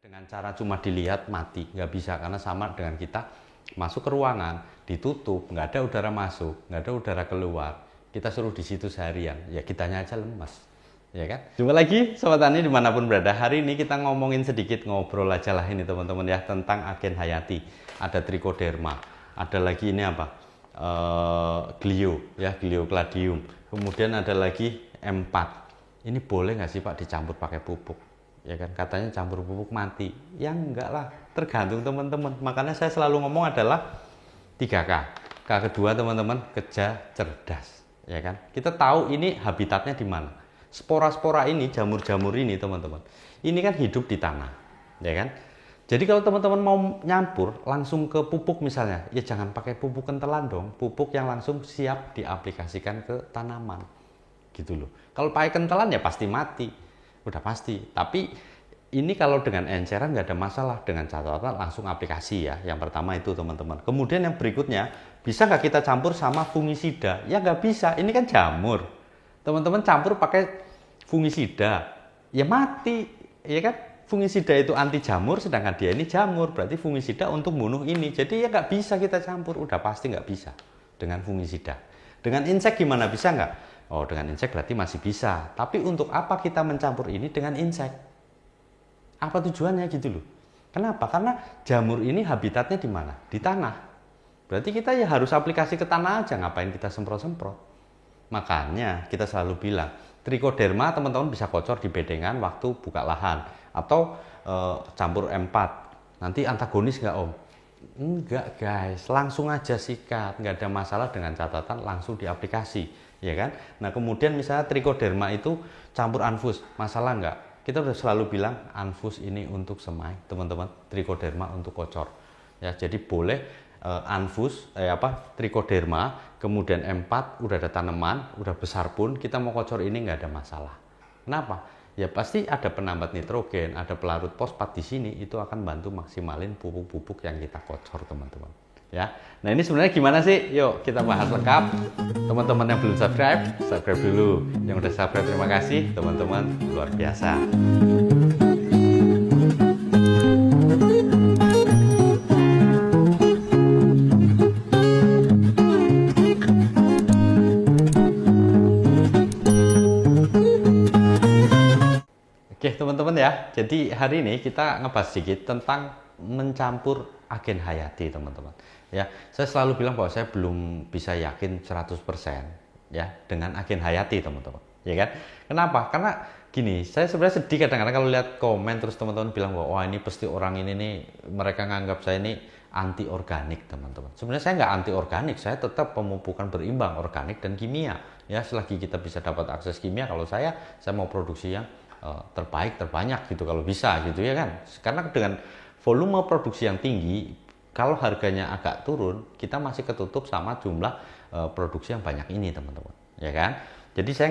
Dengan cara cuma dilihat mati, nggak bisa karena sama dengan kita masuk ke ruangan, ditutup, nggak ada udara masuk, nggak ada udara keluar. Kita suruh di situ seharian, ya kitanya aja lemas, ya kan? Jumpa lagi Sobat Tani dimanapun berada. Hari ini kita ngomongin sedikit, ngobrol aja lah ini teman-teman ya, tentang agen hayati. Ada trichoderma, ada lagi ini apa? Glio, ya Gliocladium. Kemudian ada lagi M4. Ini boleh nggak sih Pak dicampur pakai pupuk? Ya kan, katanya campur pupuk mati. Ya enggak lah, tergantung teman-teman. Makanya saya selalu ngomong adalah 3K. K kedua teman-teman, kejar cerdas, ya kan? Kita tahu ini habitatnya di mana. Spora-spora ini, jamur-jamur ini teman-teman, ini kan hidup di tanah, ya kan? Jadi kalau teman-teman mau nyampur langsung ke pupuk misalnya, ya jangan pakai pupuk kentelan dong, pupuk yang langsung siap diaplikasikan ke tanaman, gitu loh. Kalau pakai kentelan ya pasti mati, udah pasti. Tapi ini kalau dengan enceran nggak ada masalah, dengan catatan langsung aplikasi ya. Yang pertama itu teman-teman. Kemudian yang berikutnya, bisa nggak kita campur sama fungisida? Ya nggak bisa, ini kan jamur. Teman-teman campur pakai fungisida, ya mati, ya kan? Fungisida itu anti jamur, sedangkan dia ini jamur, berarti fungisida untuk bunuh ini. Jadi ya nggak bisa kita campur, udah pasti nggak bisa dengan fungisida. Dengan insek gimana, bisa nggak? Oh, dengan insek berarti masih bisa. Tapi untuk apa kita mencampur ini dengan insek? Apa tujuannya gitu loh? Kenapa? Karena jamur ini habitatnya di mana? Di tanah. Berarti kita ya harus aplikasi ke tanah aja, ngapain kita semprot-semprot? Makanya kita selalu bilang, trichoderma teman-teman bisa kocor di bedengan waktu buka lahan. Atau campur M4. Nanti antagonis nggak Om? Enggak guys, langsung aja sikat. Nggak ada masalah, dengan catatan langsung diaplikasi. Ya kan? Nah kemudian misalnya trichoderma itu campur anfus, masalah nggak? Kita udah selalu bilang anfus ini untuk semai, teman-teman, trichoderma untuk kocor. Ya, jadi boleh anfus, trichoderma, kemudian M4, udah ada tanaman, udah besar pun kita mau kocor ini nggak ada masalah. Kenapa? Ya pasti ada penambat nitrogen, ada pelarut fosfat di sini, itu akan bantu maksimalin pupuk-pupuk yang kita kocor, teman-teman. Ya, nah ini sebenarnya gimana sih? Yuk kita bahas lengkap. Teman-teman yang belum subscribe, subscribe dulu. Yang udah subscribe terima kasih, teman-teman luar biasa. Oke teman-teman ya, jadi hari ini kita ngebahas sedikit tentang mencampur agen hayati teman-teman. Ya, saya selalu bilang bahwa saya belum bisa yakin 100% ya dengan agen hayati teman-teman. Ya kan? Kenapa? Karena gini, saya sebenarnya sedih kadang-kadang kalau lihat komen terus teman-teman bilang bahwa wah ini pasti orang ini nih, mereka nganggap saya ini anti organik teman-teman. Sebenarnya saya nggak anti organik, saya tetap pemupukan berimbang organik dan kimia. Ya, selagi kita bisa dapat akses kimia, kalau saya mau produksi yang terbaik terbanyak gitu kalau bisa gitu ya kan. Karena dengan volume produksi yang tinggi, kalau harganya agak turun, kita masih ketutup sama jumlah produksi yang banyak ini teman-teman, ya kan? Jadi saya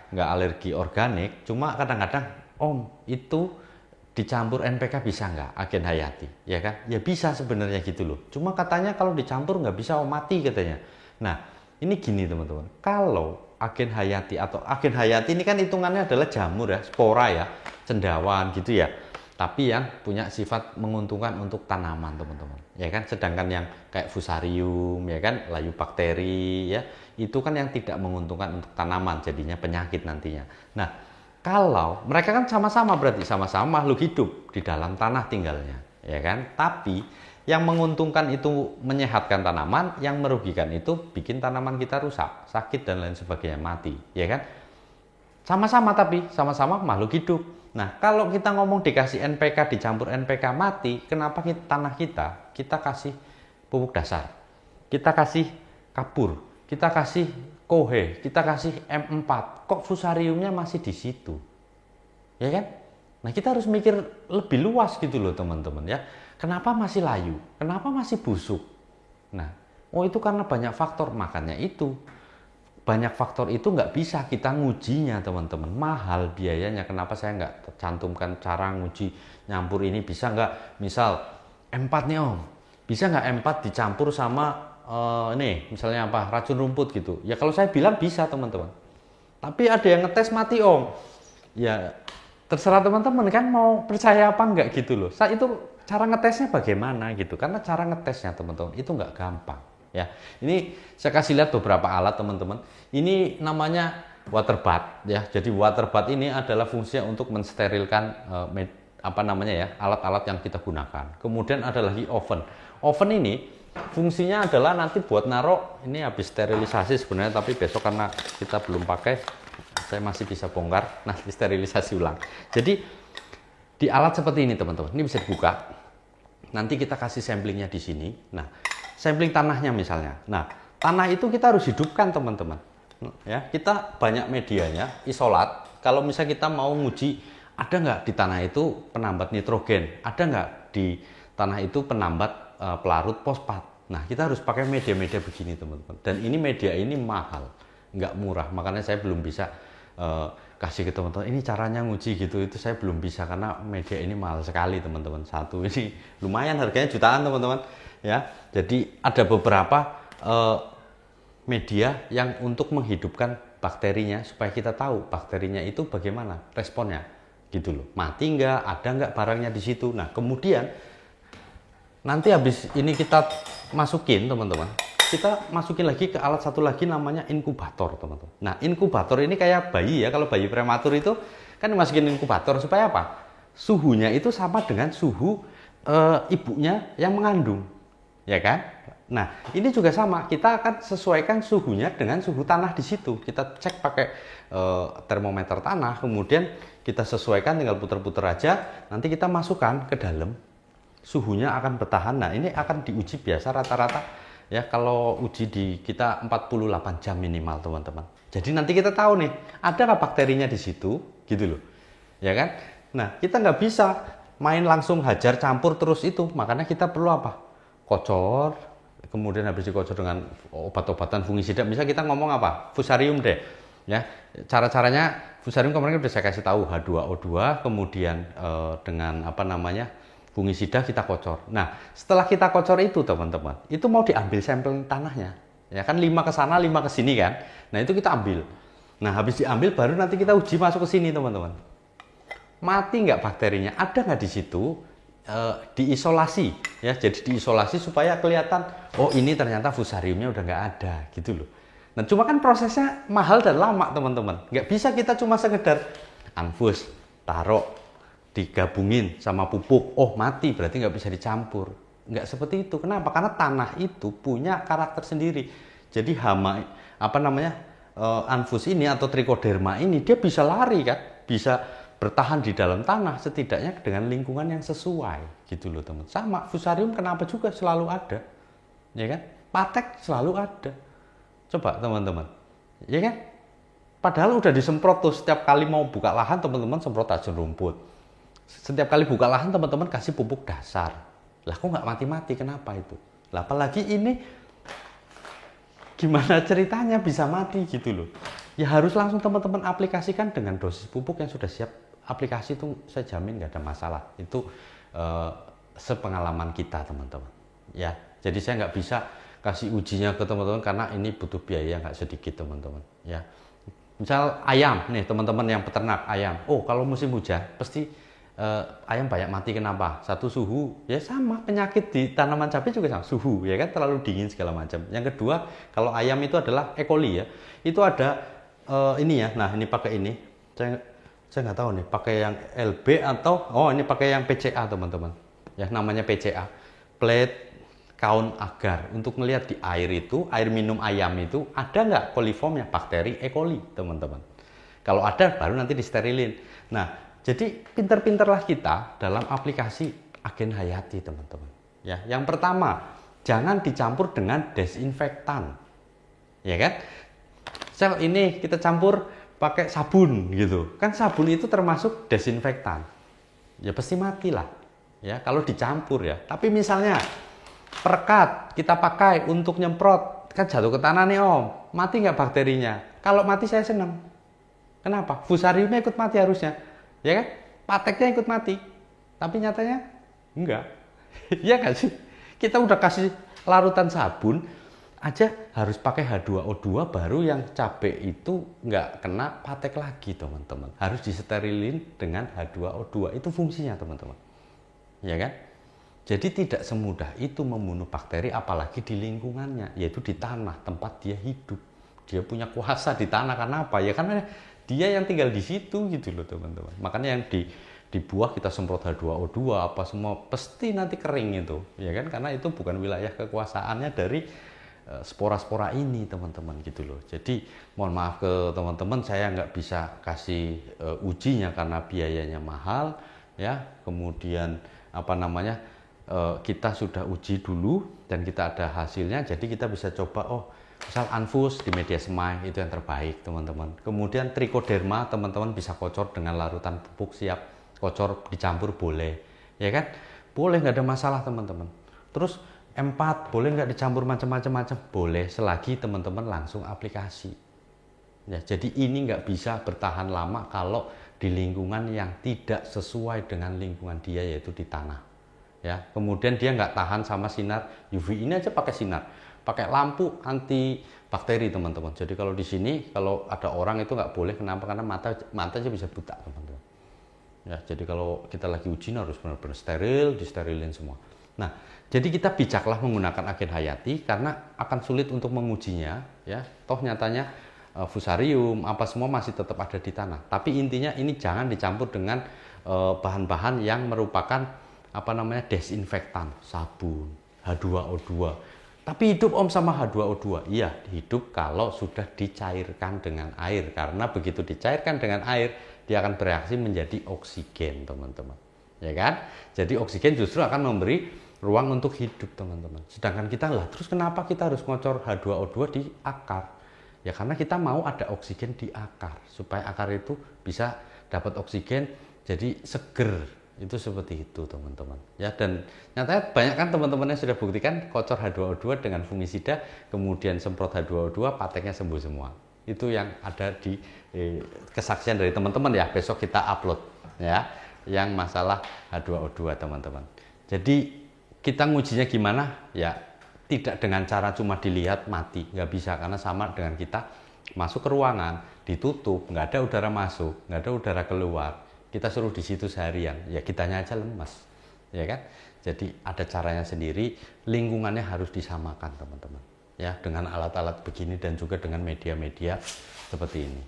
nggak alergi organik, cuma kadang-kadang Om itu dicampur NPK bisa nggak agen hayati, ya kan? Ya bisa sebenarnya gitu loh. Cuma katanya kalau dicampur nggak bisa Om, mati katanya. Nah ini gini teman-teman, kalau agen hayati atau agen hayati ini kan hitungannya adalah jamur ya, spora ya, cendawan gitu ya. Tapi yang punya sifat menguntungkan untuk tanaman teman-teman, ya kan. Sedangkan yang kayak fusarium, ya kan, layu bakteri, ya itu kan yang tidak menguntungkan untuk tanaman, jadinya penyakit nantinya. Nah kalau mereka kan sama-sama, berarti sama-sama makhluk hidup di dalam tanah tinggalnya, ya kan. Tapi yang menguntungkan itu menyehatkan tanaman, yang merugikan itu bikin tanaman kita rusak, sakit dan lain sebagainya, mati, ya kan. Sama-sama, tapi sama-sama makhluk hidup. Nah, kalau kita ngomong dikasih NPK, dicampur NPK mati, kenapa tanah kita kasih pupuk dasar, kita kasih kapur, kita kasih kohe, kita kasih M4, kok fusariumnya masih di situ, ya kan? Nah, kita harus mikir lebih luas gitu loh teman-teman ya. Kenapa masih layu? Kenapa masih busuk? Nah, itu karena banyak faktor, makanya itu. Banyak faktor itu nggak bisa kita ngujinya teman-teman, mahal biayanya. Kenapa saya nggak cantumkan cara nguji nyampur ini? Bisa nggak misal M4 nih Om, bisa nggak M4 dicampur sama ini misalnya apa, racun rumput gitu ya? Kalau saya bilang bisa teman-teman, tapi ada yang ngetes mati Om, ya terserah teman-teman kan mau percaya apa enggak gitu loh. Saya itu cara ngetesnya bagaimana gitu. Karena cara ngetesnya teman-teman itu enggak gampang ya. Ini saya kasih lihat beberapa alat teman-teman. Ini namanya water bath ya. Jadi water bath ini adalah fungsinya untuk mensterilkan apa namanya ya, alat-alat yang kita gunakan. Kemudian ada lagi oven. Oven ini fungsinya adalah nanti buat naruh, ini habis sterilisasi sebenarnya, tapi besok karena kita belum pakai saya masih bisa bongkar, nah disterilisasi ulang. Jadi di alat seperti ini teman-teman, ini bisa dibuka. Nanti kita kasih samplingnya di sini. Nah, sampling tanahnya misalnya. Nah, tanah itu kita harus hidupkan teman-teman. Ya, kita banyak medianya, isolat. Kalau misalnya kita mau nguji, ada nggak di tanah itu penambat nitrogen, ada nggak di tanah itu penambat pelarut fosfat. Nah, kita harus pakai media-media begini teman-teman. Dan ini media ini mahal, nggak murah. Makanya saya belum bisa kasih ke teman-teman ini caranya nguji gitu, itu saya belum bisa karena media ini mahal sekali teman-teman. Satu ini lumayan harganya jutaan teman-teman ya. Jadi ada beberapa media yang untuk menghidupkan bakterinya supaya kita tahu bakterinya itu bagaimana responnya gitu loh, mati nggak, ada nggak barangnya di situ. Nah kemudian nanti habis ini kita masukin teman-teman, kita masukin lagi ke alat satu lagi namanya inkubator teman-teman. Nah inkubator ini kayak bayi ya, kalau bayi prematur itu kan dimasukin inkubator supaya apa? Suhunya itu sama dengan suhu ibunya yang mengandung, ya kan? Nah ini juga sama, kita akan sesuaikan suhunya dengan suhu tanah di situ. Kita cek pakai termometer tanah, kemudian kita sesuaikan, tinggal puter-puter aja. Nanti kita masukkan ke dalam, suhunya akan bertahan. Nah ini akan diuji biasa rata-rata. Ya kalau uji di kita 48 jam minimal teman-teman. Jadi nanti kita tahu nih, ada nggak bakterinya di situ, gitu loh, ya kan? Nah kita nggak bisa main langsung hajar campur terus itu, makanya kita perlu apa? Kocor, kemudian habis dikocor dengan obat-obatan fungisida. Misal kita ngomong apa? Fusarium deh, ya. Cara-caranya fusarium kemarin udah saya kasih tahu, H2O2, kemudian dengan apa namanya? Fungisida kita kocor. Nah, setelah kita kocor itu teman-teman, itu mau diambil sampel tanahnya. Ya kan 5 ke sana, 5 ke sini kan. Nah, itu kita ambil. Nah, habis diambil baru nanti kita uji masuk ke sini teman-teman. Mati nggak bakterinya? Ada nggak di situ? Diisolasi ya. Jadi diisolasi supaya kelihatan, oh ini ternyata fusariumnya udah nggak ada gitu loh. Nah, cuma kan prosesnya mahal dan lama teman-teman. Nggak bisa kita cuma sekedar anfus, taruh, digabungin sama pupuk, oh mati berarti nggak bisa dicampur. Nggak seperti itu. Kenapa? Karena tanah itu punya karakter sendiri. Jadi hama apa namanya anfus ini atau trichoderma ini dia bisa lari kan, bisa bertahan di dalam tanah setidaknya dengan lingkungan yang sesuai gitu loh teman. Sama fusarium kenapa juga selalu ada, ya kan? Patek selalu ada. Coba teman-teman, ya kan? Padahal udah disemprot tuh, setiap kali mau buka lahan teman-teman semprot aja rumput. Setiap kali buka lahan teman-teman kasih pupuk dasar. Lah kok nggak mati-mati, kenapa itu? Lah apalagi ini gimana ceritanya bisa mati gitu loh. Ya harus langsung teman-teman aplikasikan dengan dosis pupuk yang sudah siap. Aplikasi itu saya jamin nggak ada masalah. Itu sepengalaman kita teman-teman. Ya, jadi saya nggak bisa kasih ujinya ke teman-teman karena ini butuh biaya nggak sedikit teman-teman. Ya, misal ayam nih teman-teman yang peternak ayam. Oh kalau musim hujan pasti ayam banyak mati. Kenapa? Satu suhu, ya sama penyakit di tanaman cabai juga sama suhu, ya kan terlalu dingin segala macam. Yang kedua, kalau ayam itu adalah E. coli ya, itu ada ini ya. Nah ini pakai ini, saya nggak tahu nih pakai yang LB atau ini pakai yang PCA teman-teman. Ya namanya PCA, plate count agar, untuk melihat di air itu, air minum ayam itu ada nggak koliformnya bakteri E. coli teman-teman. Kalau ada baru nanti disterilin. Nah jadi pinter-pinterlah kita dalam aplikasi agen hayati teman-teman. Ya, yang pertama jangan dicampur dengan desinfektan, ya kan? Sel ini kita campur pakai sabun gitu, kan sabun itu termasuk desinfektan. Ya pasti matilah, ya kalau dicampur ya. Tapi misalnya perekat kita pakai untuk nyemprot, kan jatuh ke tanah nih om, mati nggak bakterinya? Kalau mati saya senang. Kenapa? Fusariumnya ikut mati harusnya. Ya kan? Pateknya ikut mati. Tapi nyatanya enggak. Iya kan sih? Kita udah kasih larutan sabun, aja harus pakai H2O2 baru yang cabai itu nggak kena patek lagi teman-teman. Harus disterilin dengan H2O2, itu fungsinya teman-teman. Ya kan? Jadi tidak semudah itu membunuh bakteri apalagi di lingkungannya, yaitu di tanah tempat dia hidup. Dia punya kuasa di tanah karena apa? Ya karena dia yang tinggal di situ gitu loh teman-teman. Makanya yang di buah kita semprot H2O2 apa semua pasti nanti kering itu, ya kan? Karena itu bukan wilayah kekuasaannya dari spora-spora ini teman-teman gitu loh. Jadi mohon maaf ke teman-teman, saya nggak bisa kasih ujinya karena biayanya mahal ya. Kemudian apa namanya, kita sudah uji dulu dan kita ada hasilnya, jadi kita bisa coba, oh misal Anfus di media semai itu yang terbaik teman-teman. Kemudian Trichoderma teman-teman bisa kocor dengan larutan pupuk siap, kocor dicampur boleh, ya kan? Boleh, nggak ada masalah teman-teman. Terus M4 boleh nggak dicampur macam-macam, boleh selagi teman-teman langsung aplikasi. Ya, jadi ini nggak bisa bertahan lama kalau di lingkungan yang tidak sesuai dengan lingkungan dia, yaitu di tanah. Ya, kemudian dia nggak tahan sama sinar UV. Ini aja pakai sinar, pakai lampu anti bakteri teman-teman. Jadi kalau di sini kalau ada orang itu nggak boleh, kenapa? Karena matanya bisa buta teman-teman. Ya, jadi kalau kita lagi uji harus benar-benar steril, disterilin semua. Nah, jadi kita bijaklah menggunakan agen hayati karena akan sulit untuk mengujinya, ya. Toh nyatanya fusarium apa semua masih tetap ada di tanah. Tapi intinya ini jangan dicampur dengan bahan-bahan yang merupakan apa namanya desinfektan, sabun, H2O2. Tapi hidup Om sama H2O2? Iya, hidup kalau sudah dicairkan dengan air. Karena begitu dicairkan dengan air, dia akan bereaksi menjadi oksigen, teman-teman. Ya kan? Jadi oksigen justru akan memberi ruang untuk hidup, teman-teman. Sedangkan kita lah, terus kenapa kita harus ngocor H2O2 di akar? Ya karena kita mau ada oksigen di akar, supaya akar itu bisa dapat oksigen, jadi seger. Itu seperti itu teman-teman ya. Dan nyatanya banyak kan teman-teman yang sudah buktikan kocor H2O2 dengan fungisida, kemudian semprot H2O2, pateknya sembuh semua. Itu yang ada di kesaksian dari teman-teman ya. Besok kita upload ya yang masalah H2O2 teman-teman. Jadi kita ngujinya gimana ya, tidak dengan cara cuma dilihat mati, nggak bisa, karena sama dengan kita masuk ke ruangan ditutup, nggak ada udara masuk, nggak ada udara keluar, kita suruh di situ seharian, ya kitanya aja lemas, ya kan? Jadi ada caranya sendiri, lingkungannya harus disamakan teman-teman, ya dengan alat-alat begini dan juga dengan media-media seperti ini,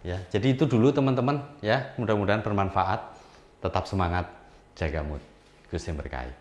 ya. Jadi itu dulu teman-teman, ya. Mudah-mudahan bermanfaat. Tetap semangat, jaga mood. Gusti yang berkahi.